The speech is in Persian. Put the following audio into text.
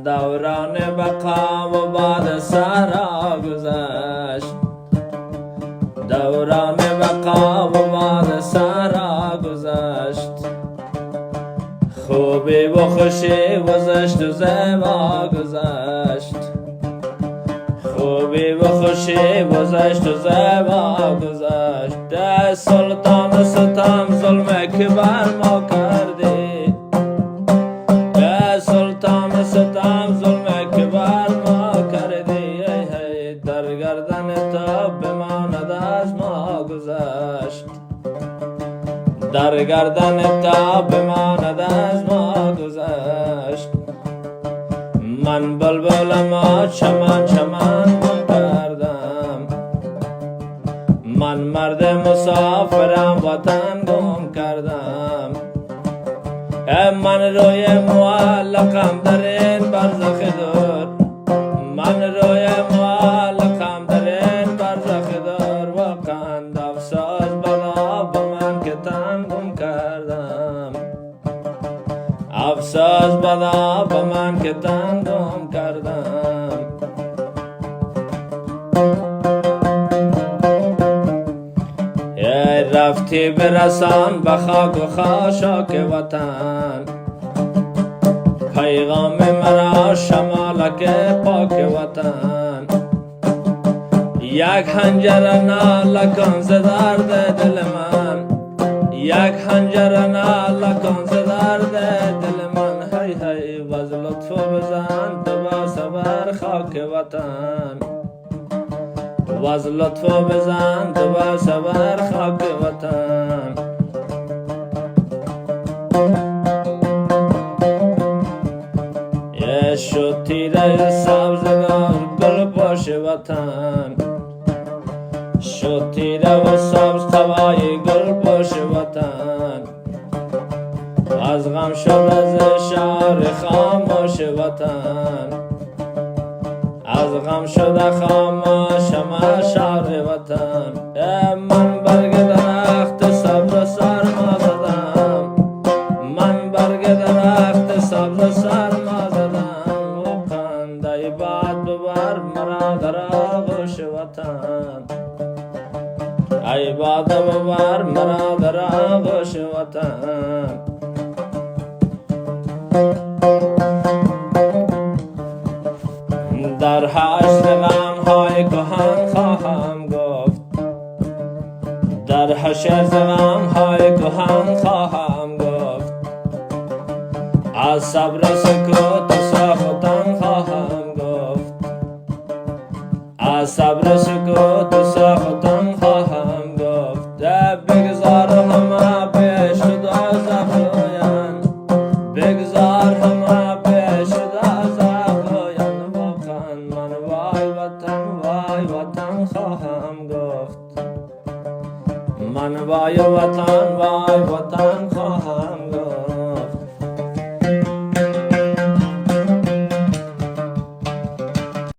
دوران بقا و بعد سرا گذشت، دوران بقا و بعد سرا گذشت. خوبی و خوشی گذشت و زیبا گذشت، خوبی و خوشی گذشت و زیبا گذشت. ده سلطان ستم ظلم که بر ما کردی، ده سلطان ستم ظلم که بر ما کردی. در گردن تو بماند از ما گذشت، در گردن تو بماند از ما گذشت. من بلبل ما چمن چمن گم کردم، من مرد مسافرم وطن گم کردم. من روی معلقم در این برزخ دور، من روی معلقم در این برزخ دور. و قند افسوس بدا به من که تن گم کردم، افسوس بدا به من که تن گم کردم. رفتی برسان به خاک و خاشاک وطن، پیغام مرا شمالک پاک وطن. یک خنجر نالکن ز درد دل من، یک خنجر نالکن ز درد دل من. هی هی وز لطف بزن تو با صبر خاک وطن، وز لطف بزن تو با صبر خاک وطن. یه شد تیره سبزگار گل پاش وطن، شد تیره و سبز قبای گل پاش وطن. از غم شد از شعر خاموش وطن، از غم شده خاموش ما شعر وطن. من برگ درخت سبز سرما زدم، من برگ درخت سبز سرما زدم. و خنده باد ببر مرا در آغوش وطن، ای باد ببر مرا در آغوش وطن. در حشر غم های کهن خواهم گفت، در حشر غم های کهن خواهم گفت. از صبر سکوت ساختن خواهم گفت، از صبر سکوت ساختن خواهم گفت. بگذار همه پیش دوزخ رویان، بگذار همه پیش دوزخ رویان. من وای وطن خواهم گفت، من وای وطن خواهم